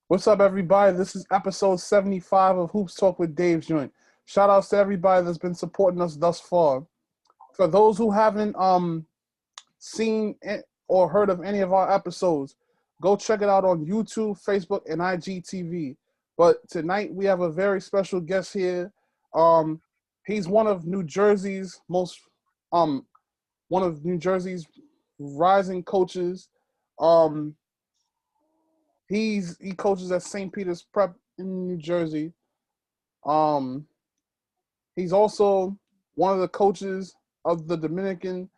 What's up, everybody? This is episode 75 of Hoops Talk with Dave's Joint. Shout outs to everybody that's been supporting us thus far. For those who haven't seen or heard of any of our episodes, go check it out on YouTube, Facebook, and IGTV. But tonight we have a very special guest here. He's one of New Jersey's rising coaches. He coaches at St. Peter's Prep in New Jersey. He's also one of the coaches of the Dominican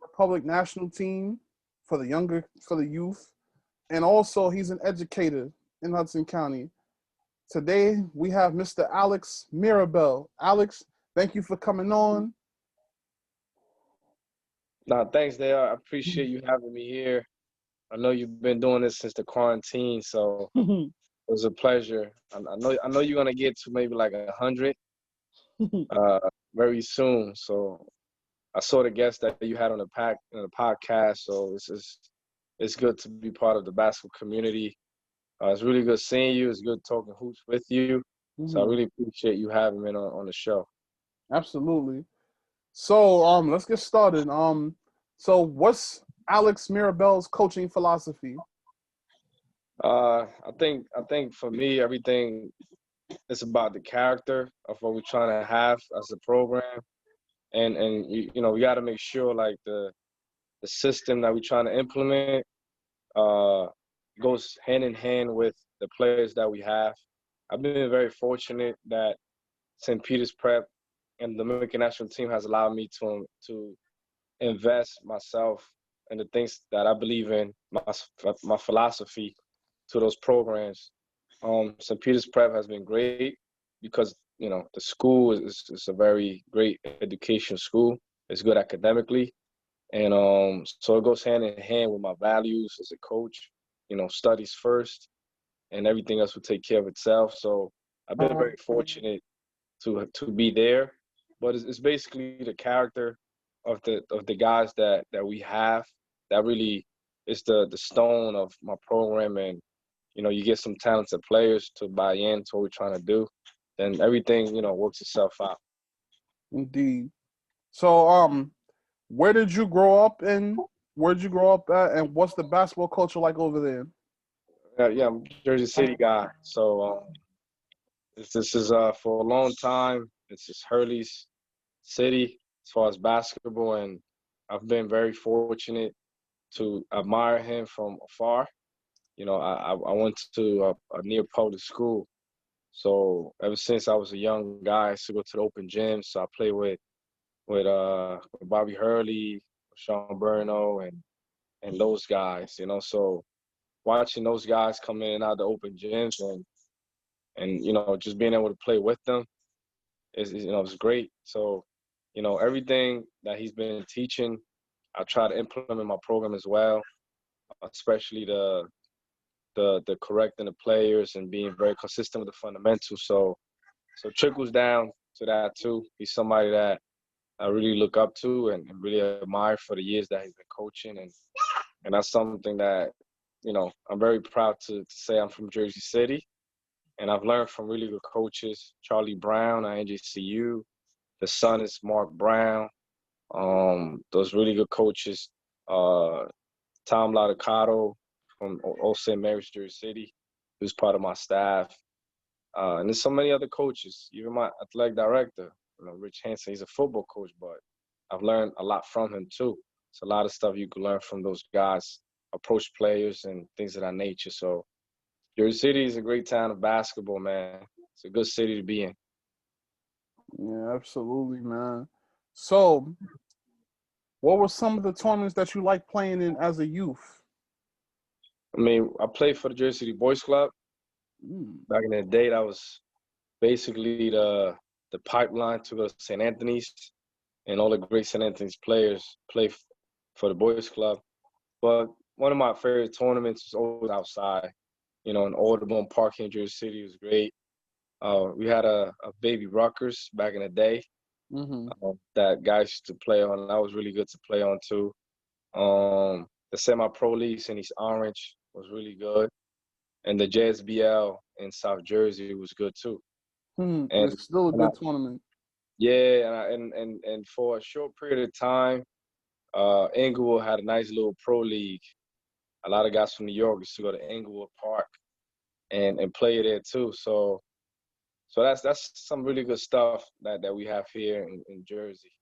Republic National Team for the youth, and also he's an educator in Hudson County. Today we have Mr. Alex Mirabel. Alex, thank you for coming on. No, thanks, Dale. I appreciate you having me here. I know you've been doing this since the quarantine, so it was a pleasure. I know you're gonna get to maybe like 100 very soon. So I saw the guests that you had on the podcast. So it's good to be part of the basketball community. It's really good seeing you. It's good talking hoops with you. So I really appreciate you having me on the show. Absolutely. So let's get started. So what's Alex Mirabel's coaching philosophy? I think for me, everything is about the character of what we're trying to have as a program, and you know we got to make sure like the system that we're trying to implement goes hand in hand with the players that we have. I've been very fortunate that St. Peter's Prep and the Dominican National Team has allowed me to invest myself in the things that I believe in, my philosophy to those programs. St. Peter's Prep has been great because, you know, the school is a very great education school. It's good academically. And so it goes hand in hand with my values as a coach, you know, studies first and everything else will take care of itself. So I've been very fortunate to be there. But it's basically the character of the guys that we have that really is the stone of my program. And you know, you get some talented players to buy into what we're trying to do, then everything, you know, works itself out. Indeed. So where did you grow up in? Where'd you grow up at, and what's the basketball culture like over there? Yeah, I'm a Jersey City guy. So this is for a long time. This is Hurley's city as far as basketball, and I've been very fortunate to admire him from afar. You know, I went to a near public school, so ever since I was a young guy, I used to go to the open gym. So I played with Bobby Hurley, Sean Burno, and those guys. You know, so watching those guys come in and out of the open gyms and you know just being able to play with them is you know it's great. So you know everything that he's been teaching, I try to implement in my program as well, especially the correcting the players and being very consistent with the fundamentals. So trickles down to that too. He's somebody that I really look up to and really admire for the years that he's been coaching, and that's something that you know I'm very proud to say I'm from Jersey City, and I've learned from really good coaches. Charlie Brown at NJCU, the son is Mark Brown. Those really good coaches, Tom Ladacato from also in Marist, Jersey City, who's part of my staff. And there's so many other coaches, even my athletic director, you know, Rich Hansen, he's a football coach, but I've learned a lot from him too. It's a lot of stuff you can learn from those guys, approach players and things of that nature. So Jersey City is a great town of basketball, man. It's a good city to be in. Yeah, absolutely, man. So what were some of the tournaments that you liked playing in as a youth? I mean, I played for the Jersey City Boys Club. Back in the day, that was basically the pipeline to go to St. Anthony's, and all the great St. Anthony's players play for the Boys Club. But one of my favorite tournaments was always outside. You know, in Audubon Park here in Jersey City was great. We had a baby Rutgers back in the day that guys used to play on. That was really good to play on too. The semi-pro leagues in East Orange was really good. and the JSBL in South Jersey was good too. And It's still a good tournament. Yeah, and for a short period of time, Inglewood had a nice little pro league. A lot of guys from New York used to go to Inglewood Park and play there too. So that's some really good stuff that we have here in Jersey.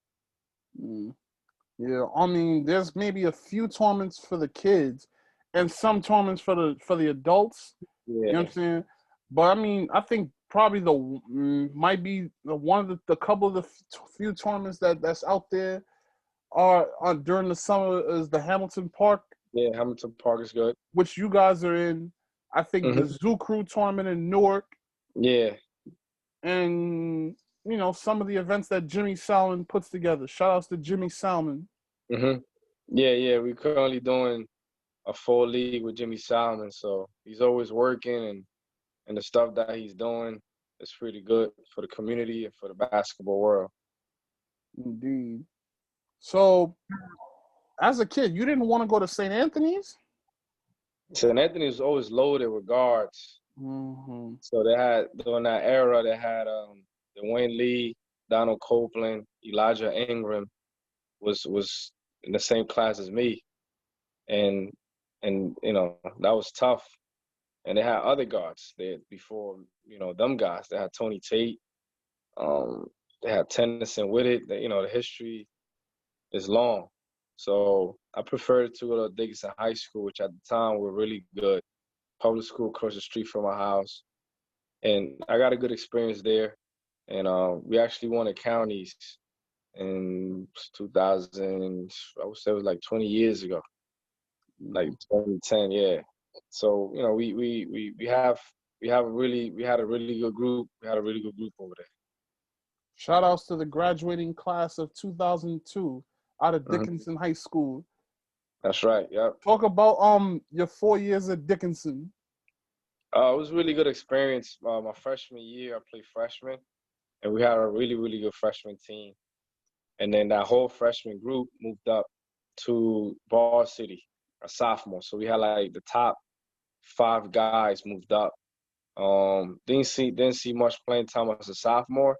Yeah, I mean, there's maybe a few tournaments for the kids and some tournaments for the adults. Yeah. You know what I'm saying? But I mean, I think probably might be one of the couple of the few tournaments that's out there are during the summer is the Hamilton Park. Yeah, Hamilton Park is good. Which you guys are in. I think the Zoo Crew tournament in Newark. Yeah. And, you know, some of the events that Jimmy Salmon puts together. Shout outs to Jimmy Salmon. Yeah. We're currently doing a full league with Jimmy Salmon. So he's always working and the stuff that he's doing is pretty good for the community and for the basketball world. Indeed. So, as a kid, you didn't want to go to St. Anthony's? St. Anthony's was always loaded with guards. So they had, during that era, they had Dwayne Lee, Donald Copeland, Elijah Ingram was in the same class as me. And you know, that was tough. And they had other guards there before, you know, them guys. They had Tony Tate. They had Tennyson with it. You know, the history is long. So I preferred to go to Dickinson High School, which at the time were really good. Public school across the street from my house. And I got a good experience there. And we actually won the counties in 2000, I would say it was like 20 years ago. Like 2010, yeah. So, you know, we had a really good group. We had a really good group over there. Shout outs to the graduating class of 2002 out of Dickinson High School. That's right, yeah. Talk about your 4 years at Dickinson. It was a really good experience. My freshman year, I played freshman, and we had a really, really good freshman team. And then that whole freshman group moved up to varsity, a sophomore. So we had like the top 5 guys moved up. Didn't see much playing time as a sophomore,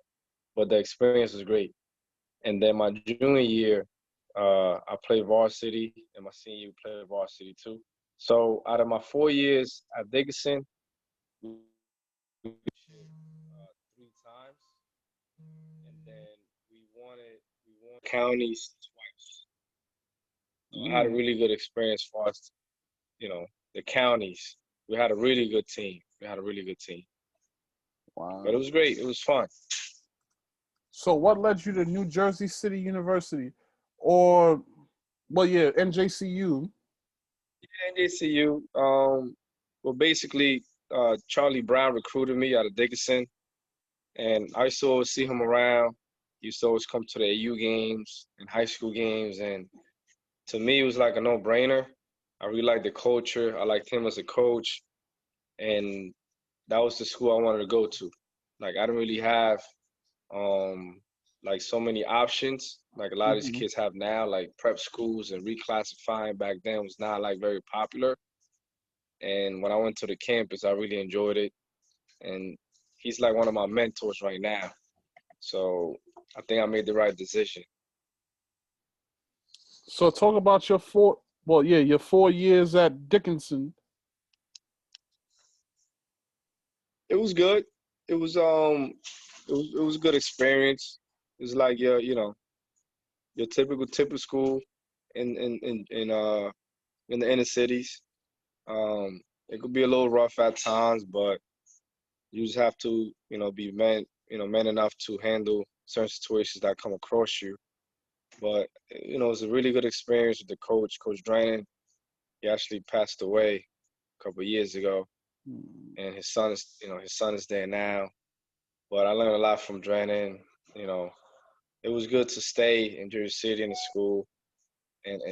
but the experience was great. And then my junior year, I played varsity, and my senior year played varsity too. So out of my 4 years at Dickinson, we won 3 times, and then we won counties twice. So I had a really good experience as far as, you know, the counties. We had a really good team. Wow. But it was great. It was fun. So what led you to New Jersey City University? Or, well, yeah, NJCU. Yeah, NJCU. Well, basically, Charlie Brown recruited me out of Dickinson, and I used to always see him around. He used to always come to the AU games and high school games, and to me, it was like a no-brainer. I really liked the culture. I liked him as a coach, and that was the school I wanted to go to. Like, I didn't really have like so many options like a lot of these kids have now, like prep schools, and reclassifying back then was not like very popular. And when I went to the campus, I really enjoyed it. And he's like one of my mentors right now. So I think I made the right decision. So talk about your 4 years at Dickinson. It was good. It was a good experience. It was like your typical school in the inner cities. It could be a little rough at times, but you just have to, be man enough to handle certain situations that come across you. But, it was a really good experience with the coach, Coach Drennan. He actually passed away a couple of years ago, and his son is there now. But I learned a lot from Drennan. It was good to stay in Jersey City in the school and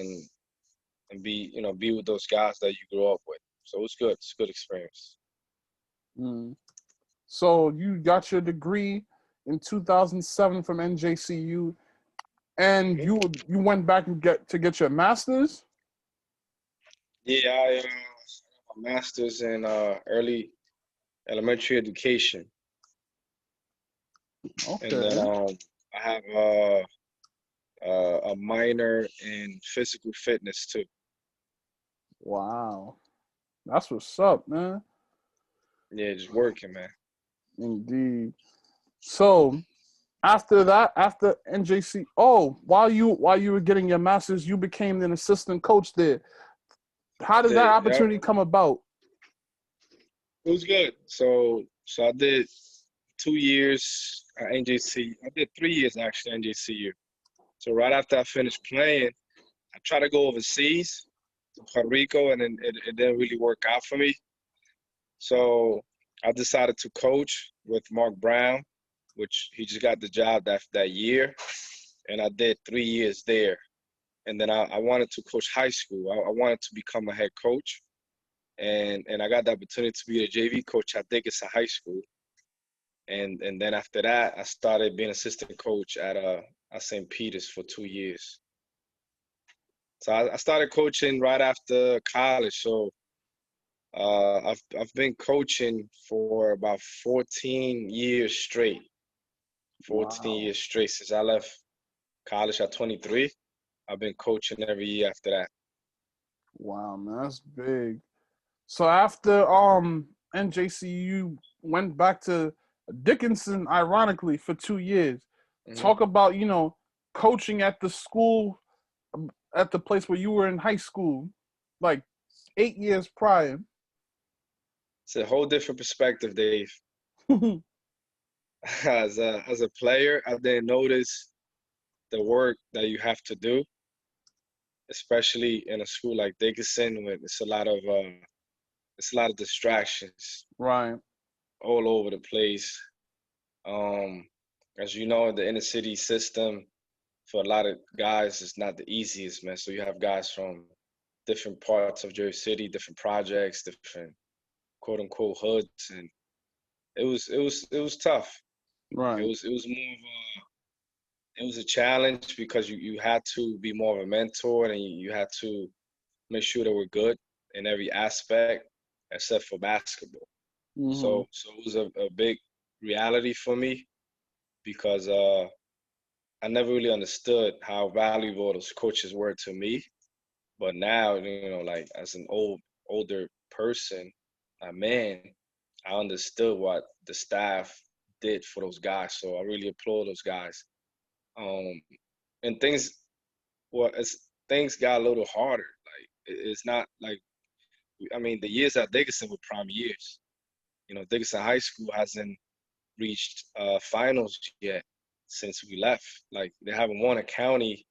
be with those guys that you grew up with. So it was good. It's a good experience. So you got your degree in 2007 from NJCU, and you went back and get your master's? Yeah, I got a master's in early elementary education. Okay. And then I have a minor in physical fitness too. Wow. That's what's up, man. Yeah, just working, man. Indeed. So after that, after NJC, while you were getting your master's, you became an assistant coach there. How did that opportunity come about? It was good. So I did 2 years at NJC. I did 3 years actually at NJCU. So right after I finished playing, I tried to go overseas to Puerto Rico, and then it didn't really work out for me. So I decided to coach with Mark Brown, which he just got the job that year, and I did 3 years there. And then I wanted to coach high school. I wanted to become a head coach, and I got the opportunity to be a JV coach at Dickinson High School. And then after that, I started being assistant coach at St. Peter's for 2 years. So I started coaching right after college. So I've been coaching for about 14 years straight. 14 years straight since I left college at 23. I've been coaching every year after that. Wow, man, that's big. So after NJCU went back to Dickinson, ironically, for 2 years. Mm-hmm. Talk about, coaching at the school, at the place where you were in high school, like 8 years prior. It's a whole different perspective, Dave. As a player, I didn't notice the work that you have to do, especially in a school like Dickinson, where it's a lot of distractions, right, all over the place. As you know, the inner city system for a lot of guys is not the easiest, man. So you have guys from different parts of Jersey City, different projects, different quote unquote hoods, and it was tough. Right. It was more of it was a challenge because you had to be more of a mentor, and you had to make sure that we're good in every aspect except for basketball. Mm-hmm. So it was a big reality for me because I never really understood how valuable those coaches were to me. But now, like as an older person, a man, I understood what the staff did for those guys. So I really applaud those guys. And things got a little harder. Like it's not like, the years at Dickinson were prime years. Dickinson High School hasn't reached finals yet since we left. Like they haven't won a county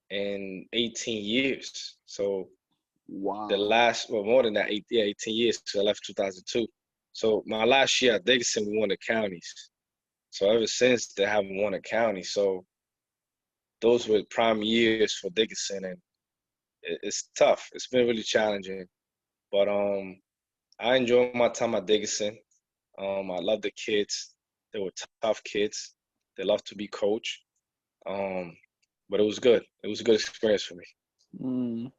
in 18 years. So more than that, 18 years. So I left 2002. So my last year at Dickinson, we won the counties. So ever since, they haven't won a county. So those were prime years for Dickinson, and it's tough. It's been really challenging. But I enjoy my time at Dickinson. I love the kids. They were tough kids. They love to be coached. But it was good. It was a good experience for me. Mm.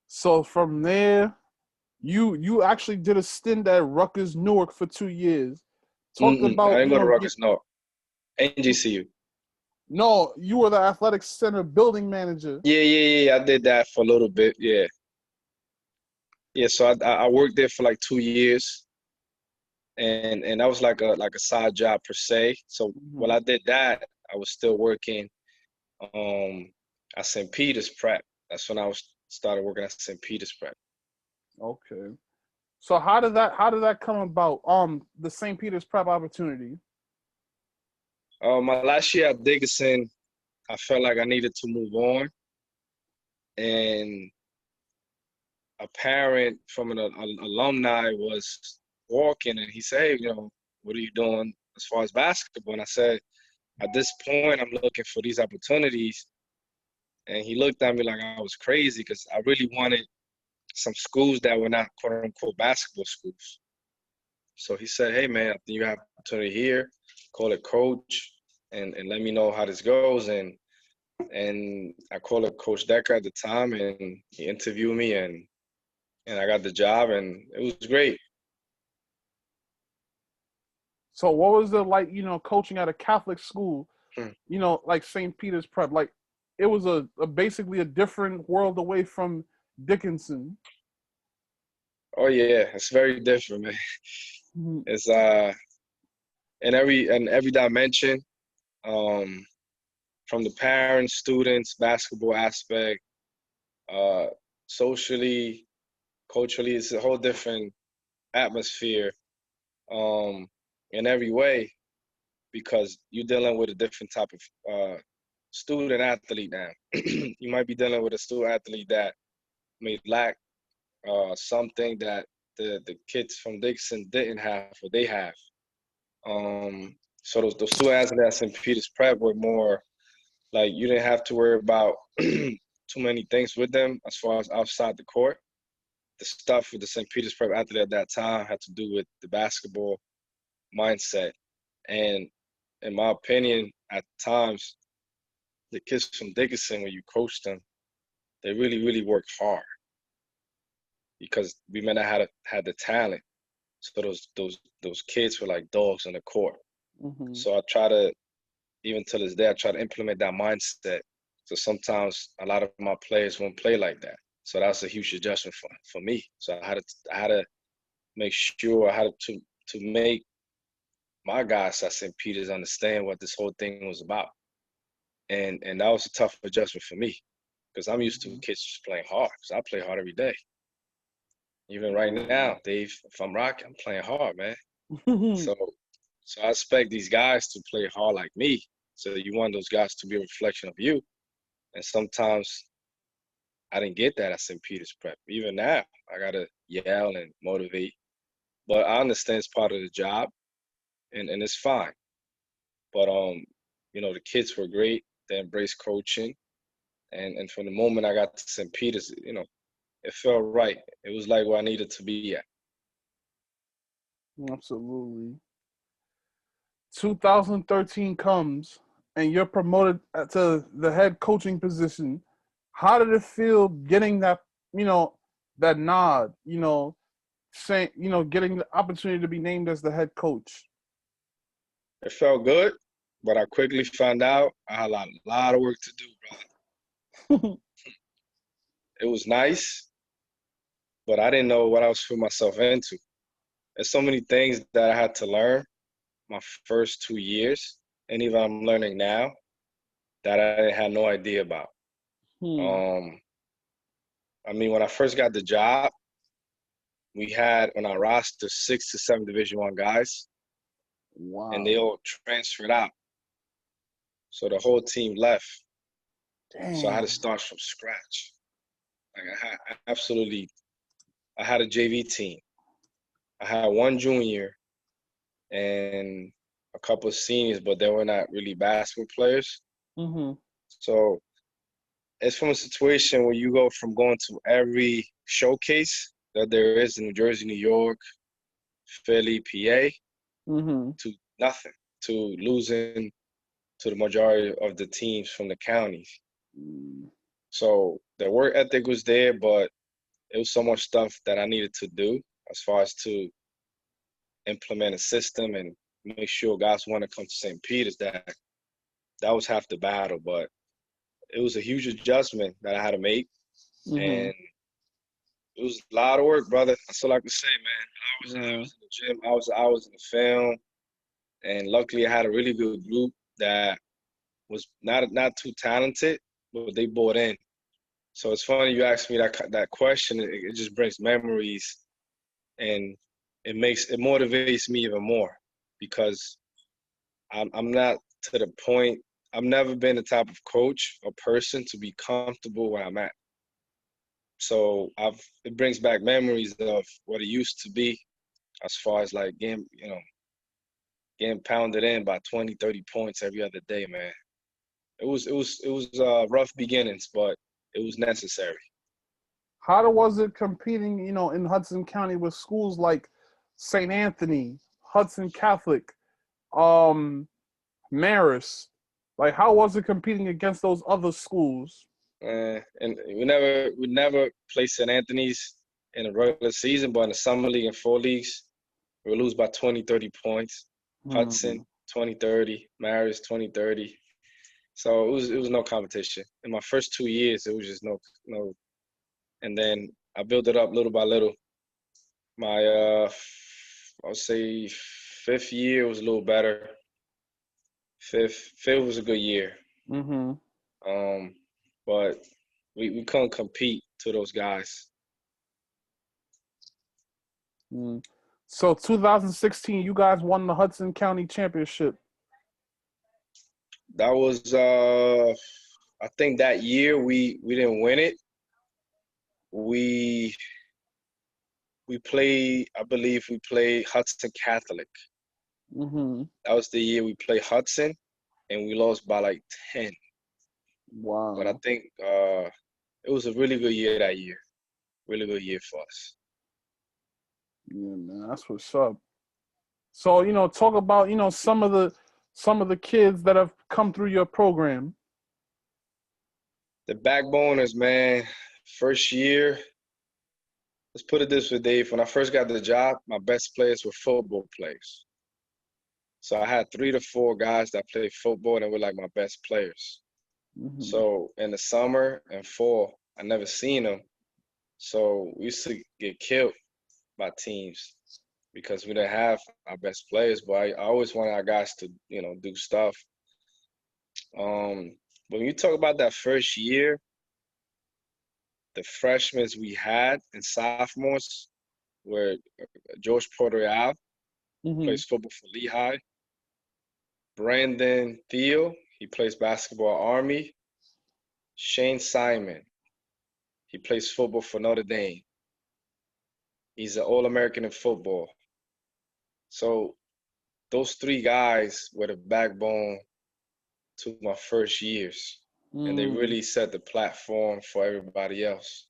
So from there, you actually did a stint at Rutgers, Newark for 2 years. Talk about. I didn't go to Rutgers, no. NJCU. No, you were the athletic center building manager. Yeah. I did that for a little bit. Yeah. Yeah. So I worked there for like 2 years, and that was like a side job per se. So while I did that, I was still working at St. Peter's Prep. That's when I started working at St. Peter's Prep. Okay. So how did that come about? The St. Peter's Prep opportunity. My last year at Dickinson, I felt like I needed to move on, and a parent from an alumni was walking, and he said, "Hey, what are you doing as far as basketball?" And I said, "At this point, I'm looking for these opportunities." And he looked at me like I was crazy because I really wanted some schools that were not quote unquote basketball schools. So he said, "Hey man, I think you have an opportunity here. Call it coach and let me know how this goes." And I called it Coach Decker at the time, and he interviewed me, and and I got the job, and it was great. So what was it like, coaching at a Catholic school, like St. Peter's Prep? Like, it was a basically a different world away from Dickinson. Oh yeah, it's very different, man. Mm-hmm. It's in every dimension, from the parents, students, basketball aspect, socially, culturally, it's a whole different atmosphere, in every way, because you're dealing with a different type of student athlete now. You might be dealing with a student athlete that may lack something that the kids from Dixon didn't have or they have. So those student athletes in Peter's Prep were more like you didn't have to worry about too many things with them as far as outside the court. The stuff with the St. Peter's Prep athlete at that time had to do with the basketball mindset. And in my opinion, at times, the kids from Dickinson, when you coach them, they really, really work hard because we may not have had the talent. So those kids were like dogs on the court. Mm-hmm. So I try to, even to this day, I try to implement that mindset. So sometimes a lot of my players won't play like that. So that's a huge adjustment for me. So I had to make sure I had to make my guys at St. Peter's understand what this whole thing was about. And that was a tough adjustment for me because I'm used to kids just playing hard because I play hard every day. Even right now, Dave, if I'm rocking, I'm playing hard, man. So I expect these guys to play hard like me. So you want those guys to be a reflection of you. And sometimes I didn't get that at St. Peter's Prep. Even now, I got to yell and motivate. But I understand it's part of the job, and it's fine. But, the kids were great. They embraced coaching. And from the moment I got to St. Peter's, it felt right. It was like where I needed to be at. Absolutely. 2013 comes, and you're promoted to the head coaching position. How did it feel getting that, that nod, saying, getting the opportunity to be named as the head coach? It felt good, but I quickly found out I had a lot of work to do, brother. It was nice, but I didn't know what I was putting myself into. There's so many things that I had to learn my first 2 years, and even I'm learning now that I had no idea about. When I first got the job, we had on our roster 6 to 7 Division I guys. Wow. And they all transferred out. So the whole team left. Damn. So I had to start from scratch. Like I had a JV team. I had one junior and a couple of seniors, but they were not really basketball players. Mm-hmm. So it's from a situation where you go from going to every showcase that there is in New Jersey, New York, Philly, PA, to nothing, to losing to the majority of the teams from the counties. So the work ethic was there, but it was so much stuff that I needed to do as far as to implement a system and make sure guys want to come to St. Peter's. That was half the battle, but it was a huge adjustment that I had to make. And it was a lot of work, brother. That's all I can say, man. I was in the gym. I was in the film. And luckily I had a really good group that was not too talented, but they bought in. So it's funny you asked me that question. It just brings memories, and it motivates me even more because I'm not to the point. I've never been the type of coach or person to be comfortable where I'm at. So it brings back memories of what it used to be, as far as like getting pounded in by 20, 30 points every other day, man. It was rough beginnings, but it was necessary. How was it competing, in Hudson County with schools like St. Anthony, Hudson Catholic, Marist? Like, how was it competing against those other schools? And we never play St. Anthony's. in the regular season, but in the summer league and fall leagues, we lose by 20, 30 points. Hudson, 20, 30. Marist, 20, 30. So it was no competition. In my first 2 years, it was just no. And then I built it up little by little. My, I would say 5th year was a little better. Fifth was a good year. But we couldn't compete to those guys. So 2016, you guys won the Hudson County Championship. That was, I think that year we didn't win it. We played, I believe we played Hudson Catholic. That was the year we played Hudson, and we lost by like 10. Wow. But I think it was a really good year that year. Really good year for us. Yeah, man, that's what's up. So, talk about, some of the kids that have come through your program. The backboners, man. First year, let's put it this way, Dave. When I first got the job, my best players were football players. So I had 3 to 4 guys that played football and were like my best players. So in the summer and fall, I never seen them. So we used to get killed by teams because we didn't have our best players. But I always wanted our guys to, do stuff. When you talk about that first year, the freshmen we had and sophomores were George Porter plays football for Lehigh. Brandon Thiel, he plays basketball at Army. Shane Simon, he plays football for Notre Dame. He's an All-American in football. So those 3 guys were the backbone to my first years. And they really set the platform for everybody else.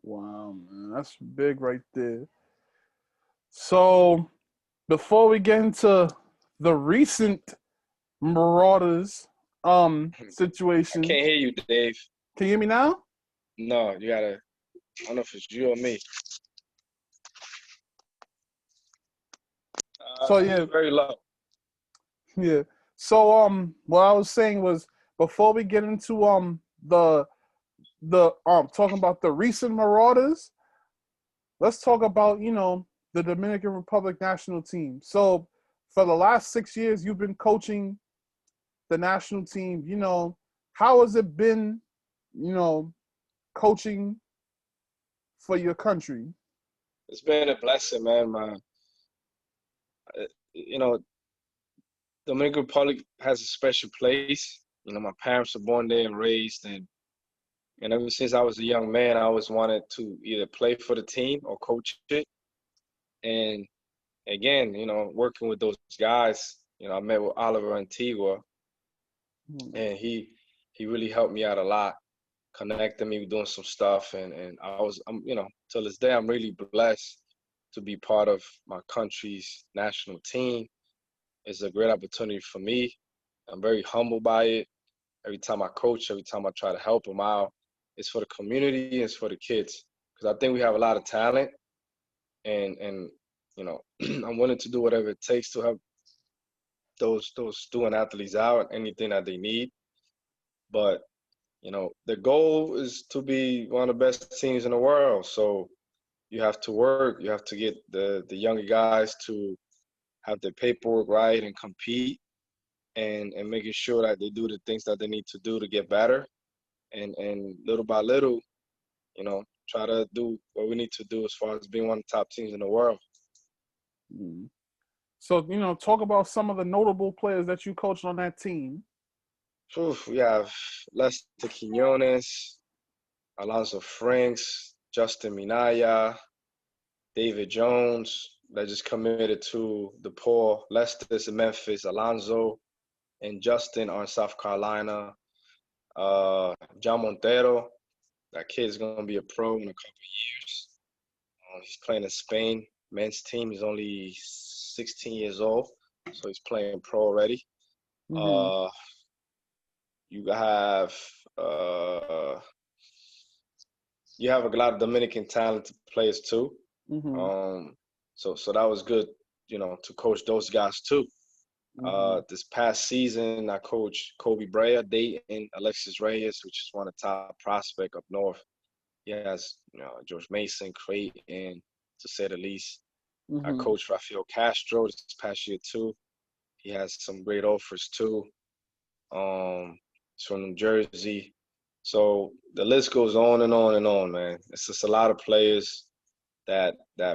Wow, man. That's big right there. So before we get into the recent Marauders situation. I can't hear you, Dave. Can you hear me now? No, you gotta, I don't know if it's you or me. So yeah, very low. Yeah. So what I was saying was before we get into the talking about the recent Marauders, let's talk about, the Dominican Republic National Team. So for the last 6 years you've been coaching the national team, how has it been, coaching for your country? It's been a blessing, man. Dominican Republic has a special place. My parents were born there and raised, and ever since I was a young man, I always wanted to either play for the team or coach it. And again, working with those guys, I met with Oliver Antigua, and he really helped me out a lot, connected me with doing some stuff, and I'm till this day I'm really blessed to be part of my country's national team. It's a great opportunity for me. I'm very humbled by it. Every time I coach, every time I try to help them out, it's for the community, it's for the kids. Because I think we have a lot of talent, and I'm willing to do whatever it takes to help those student athletes out, anything that they need. But the goal is to be one of the best teams in the world. So you have to work. You have to get the younger guys to have their paperwork right and compete, and making sure that they do the things that they need to do to get better, and little by little, try to do what we need to do as far as being one of the top teams in the world. So, talk about some of the notable players that you coached on that team. We have Lester Quinones, Alanzo Frink, Justin Minaya, David Jones, that just committed to DePaul. Lester's in Memphis, Alanzo and Justin are in South Carolina. John Montero, that kid's going to be a pro in a couple of years. He's playing in Spain. Men's team. He's only 16 years old, so he's playing pro already. You have you have a lot of Dominican talented players too. Mm-hmm. So that was good, to coach those guys too. Mm-hmm. This past season, I coached Koby Brea, Dayton, Alexis Reyes, which is one of the top prospects up north. He has, George Mason, Creighton, to say the least. I Mm-hmm. coached Rafael Castro this past year too. He has some great offers too. He's from New Jersey. So the list goes on and on and on, man. It's just a lot of players that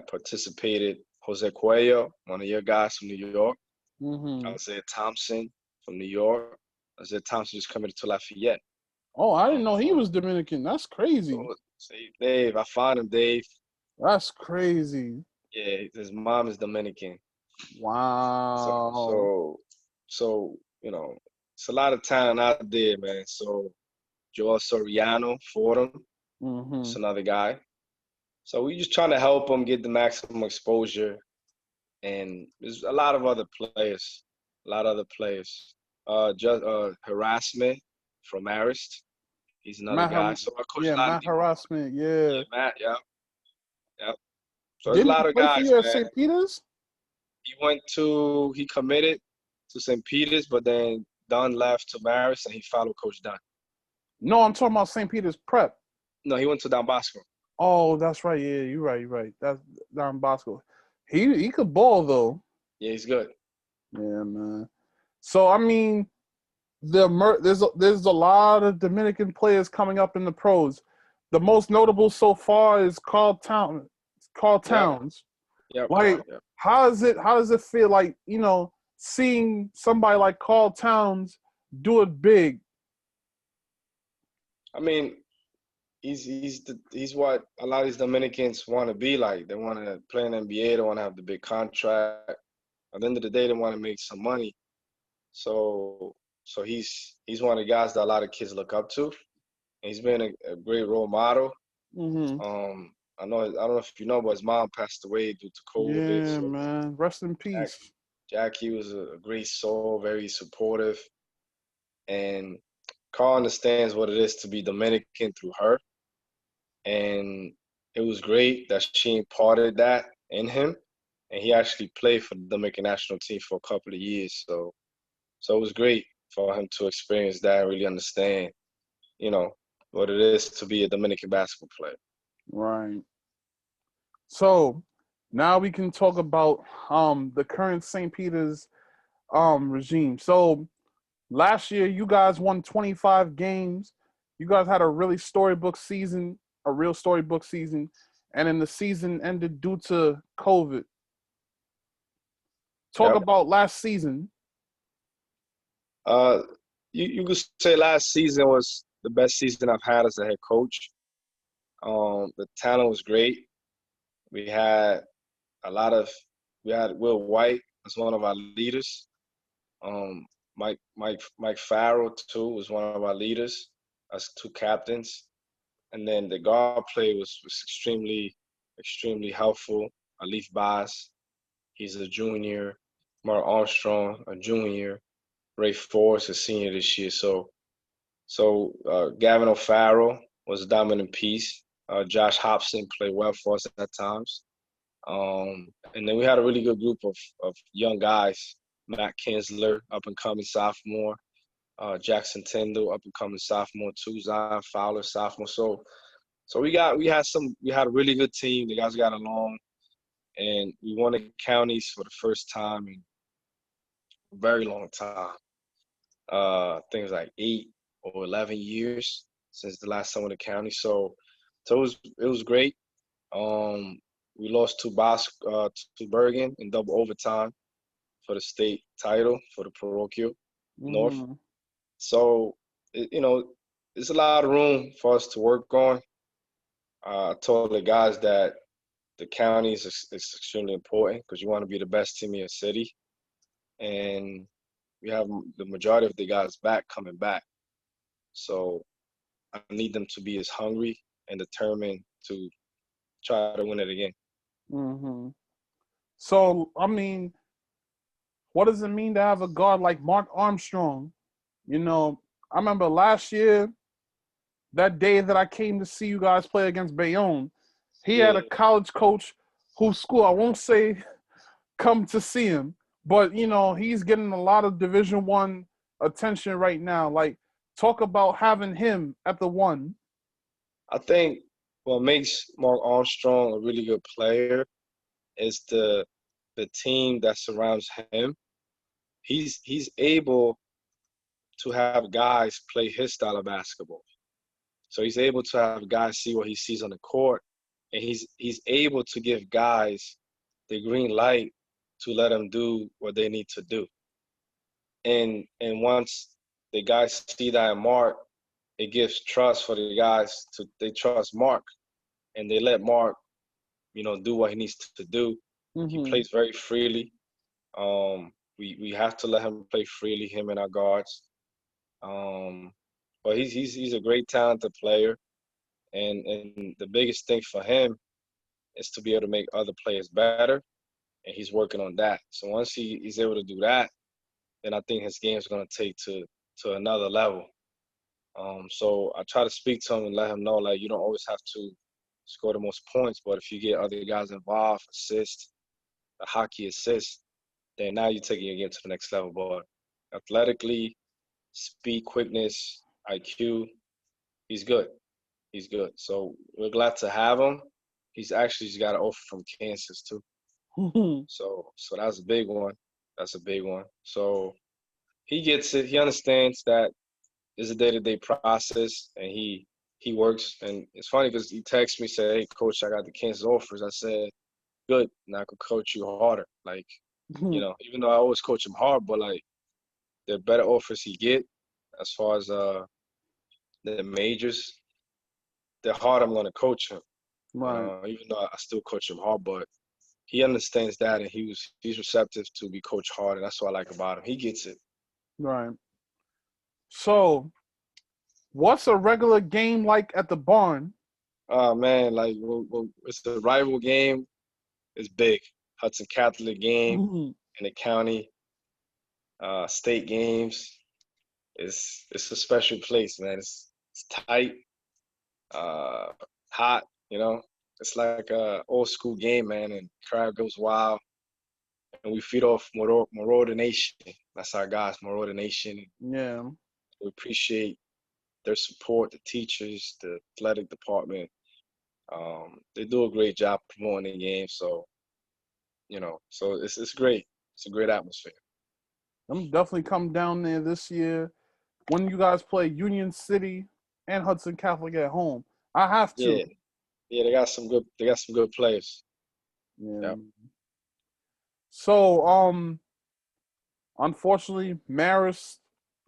participated. Jose Cuello, one of your guys from New York. Mm-hmm. Isaiah Thompson from New York. Isaiah Thompson just committed to Lafayette. Oh, I didn't know he Um, was Dominican. That's crazy. so, say, Dave, I found him, Dave. That's crazy. Yeah, his mom is Dominican. So, Wow. so, so it's a lot of talent out there, man. So Joel Soriano, Fordham, Mm-hmm. it's another guy. So we just trying to help them get the maximum exposure. And there's a lot of other players, Herasme from Marist. He's another guy. So I coach a lot of Matt people. Harassment, Yeah, yeah. Matt, yeah. So there's a Didn't he lot of play for guys, you at man. St. Peter's? He committed to St. Peter's, but then Dunn left to Marist and he followed Coach Dunn. No, I'm talking about St. Peter's Prep. No, he went to Don Bosco. Oh, that's right. Yeah, you're right. That's Don Bosco. He could ball though. Yeah, he's good. Yeah, man. So I mean, there's a lot of Dominican players coming up in the pros. The most notable so far is Carl Towns. Yep, Like, Carl, yep. how does it feel like, seeing somebody like Carl Towns do it big? I mean, he's what a lot of these Dominicans want to be like. They want to play in the NBA. They want to have the big contract. At the end of the day, they want to make some money. So he's one of the guys that a lot of kids look up to. And he's been a great role model. Mm-hmm. I don't know if you know, but his mom passed away due to COVID. Yeah, So man. Rest in peace. Jackie was a great soul, very supportive, and Carl understands what it is to be Dominican through her. And it was great that she imparted that in him. And he actually played for the Dominican National Team for a couple of years. So it was great for him to experience that and really understand, what it is to be a Dominican basketball player. Right. So now we can talk about the current St. Peter's regime. So last year you guys won 25 games. You guys had a real storybook season, and then the season ended due to COVID. Talk about last season. You could say last season was the best season I've had as a head coach. The talent was great. We had Will White as one of our leaders. Mike Farrell too was one of our leaders as two captains. And then the guard play was extremely, extremely helpful. Alif Bass, he's a junior. Mark Armstrong, a junior. Ray Forrest, a senior this year. So Gavin O'Farrell was a dominant piece. Josh Hobson played well for us at times. And then we had a really good group of young guys. Matt Kinsler, up-and-coming sophomore. Jackson Tyndall, up-and-coming sophomore too. Zion Fowler, sophomore. So we had a really good team. The guys got along. And we won the counties for the first time in a very long time. I think it was like 8 or 11 years since the last time in the county. So it was great. We lost to Bergen in double overtime for the state title for the parochial North. So there's a lot of room for us to work on. I told the guys that the county is extremely important because you want to be the best team in your city, and we have the majority of the guys coming back. So I need them to be as hungry and determined to try to win it again. Mm-hmm. So, I mean, what does it mean to have a guard like Mark Armstrong? I remember last year, that day that I came to see you guys play against Bayonne, he had Yeah. a college coach whose school, I won't say come to see him, but, you know, he's getting a lot of Division I attention right now. Like, talk about having him at the one. I think what makes Mark Armstrong a really good player is the team that surrounds him. He's able to have guys play his style of basketball. So he's able to have guys see what he sees on the court, and he's able to give guys the green light to let them do what they need to do. And once the guys see that in Mark, it gives trust for the guys they trust Mark, and they let Mark, you know, do what he needs to do. Mm-hmm. He plays very freely. We have to let him play freely, him and our guards. But he's a great talented player, and the biggest thing for him is to be able to make other players better, and he's working on that. So once he's able to do that, then I think his game is going to take to another level. So I try to speak to him and let him know, like, you don't always have to score the most points, but if you get other guys involved, assist, a hockey assist, then now you're taking your game to the next level. But athletically, speed, quickness, IQ, he's good. He's good. So we're glad to have him. He's actually got an offer from Kansas too. So that's a big one. That's a big one. So he gets it. He understands that it's a day-to-day process, and he works. And it's funny because he texted me, said, "Hey, coach, I got the Kansas offers." I said, "Good. Now I could coach you harder." Like, you know, even though I always coach him hard, but like the better offers he get as far as the majors, the harder I'm going to coach him. Right. Even though I still coach him hard, but he understands that, and he's receptive to be coached hard, and that's what I like about him. He gets it. Right. So, what's a regular game like at the barn? Oh, man, like, it's a rival game. It's big. Hudson Catholic game in the county, state games. It's a special place, man. It's tight, hot, you know. It's like a old school game, man, and crowd goes wild. And we feed off Marauder Nation. That's our guys, Marauder Nation. Yeah. We appreciate their support, the teachers, the athletic department. They do a great job promoting the game. So, you know, so it's great. It's a great atmosphere. I'm definitely come down there this year when you guys play Union City and Hudson Catholic at home. I have to. Yeah, they got some good players. Yeah. So, unfortunately, Marist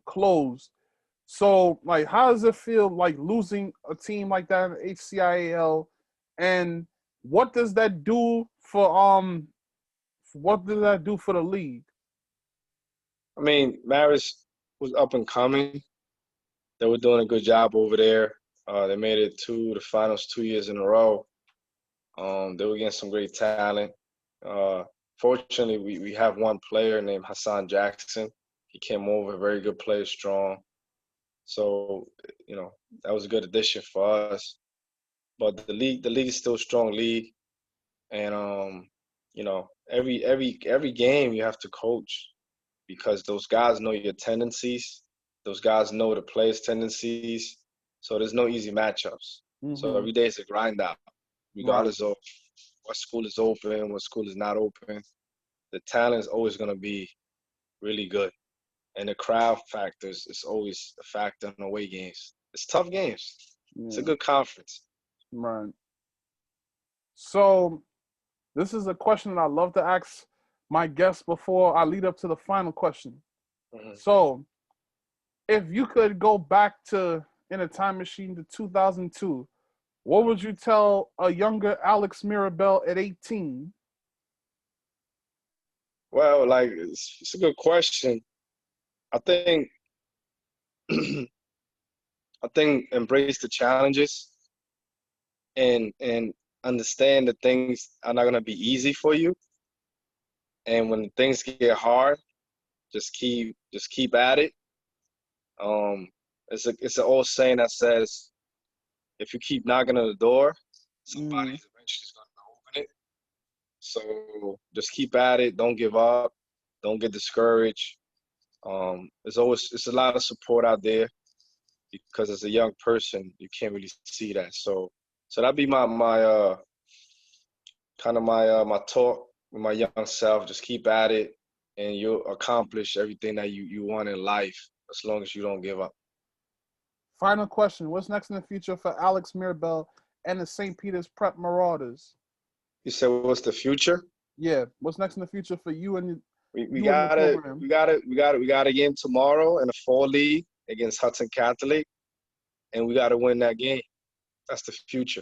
closed. So, like, how does it feel like losing a team like that in HCIAL, and what does that do for the league? I mean, Marist was up and coming. They were doing a good job over there. They made it to the finals 2 years in a row. They were getting some great talent. Fortunately, we have one player named Hassan Jackson. He came over, very good player, strong. So, you know, that was a good addition for us. But the league is still a strong league, and you know, every game you have to coach because those guys know your tendencies. Those guys know the players' tendencies. So there's no easy matchups. So every day is a grind out, regardless of what school is open, what school is not open. The talent is always going to be really good. And the crowd factors is always a factor in away games. It's tough games. Yeah. It's a good conference. Right. So this is a question that I love to ask my guests before I lead up to the final question. Mm-hmm. So if you could go back in a time machine to 2002, what would you tell a younger Alex Mirabel at 18? Well, like, it's a good question. I think embrace the challenges and understand that things are not gonna be easy for you. And when things get hard, just keep at it. It's an old saying that says, if you keep knocking on the door, somebody's eventually going to open it. So just keep at it. Don't give up. Don't get discouraged. It's a lot of support out there because as a young person, you can't really see that. So that'd be my talk with my young self. Just keep at it, and you'll accomplish everything that you want in life as long as you don't give up. Final question. What's next in the future for Alex Mirabel and the St. Peter's Prep Marauders? You said, what's the future? Yeah. What's next in the future for you and we got a game tomorrow in the fall league against Hudson Catholic, and we got to win that game. That's the future.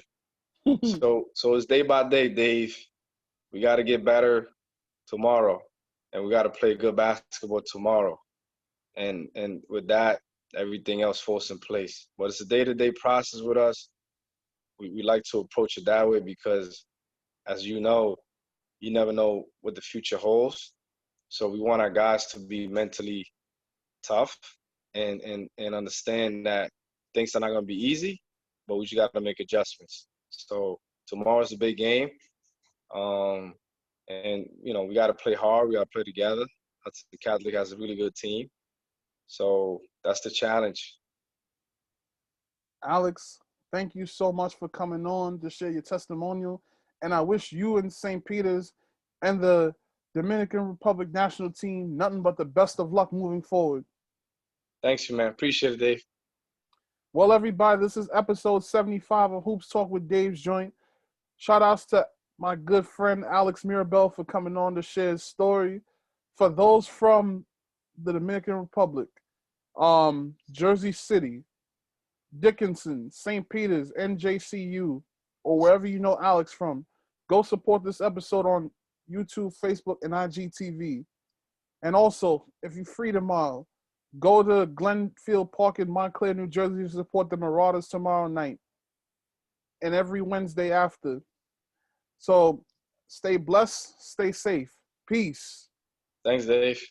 So it's day by day, Dave. We got to get better tomorrow, and we got to play good basketball tomorrow. And with that, everything else falls in place. But it's a day-to-day process with us. We like to approach it that way because, as you know, you never know what the future holds. So we want our guys to be mentally tough and understand that things are not going to be easy, but we just got to make adjustments. So tomorrow's a big game. And, we got to play hard. We got to play together. Hudson Catholic has a really good team. So that's the challenge. Alex, thank you so much for coming on to share your testimonial. And I wish you and St. Peter's and the Dominican Republic National Team nothing but the best of luck moving forward. Thanks, man. Appreciate it, Dave. Well, everybody, this is episode 75 of Hoops Talk with Dave's Joint. Shout outs to my good friend Alex Mirabel for coming on to share his story. For those from the Dominican Republic, Jersey City, Dickinson, St. Peter's, NJCU, or wherever you know Alex from, go support this episode on YouTube, Facebook, and IGTV. And also, if you're free tomorrow, go to Glenfield Park in Montclair, New Jersey to support the Marauders tomorrow night and every Wednesday after. So stay blessed, stay safe. Peace. Thanks, Dave.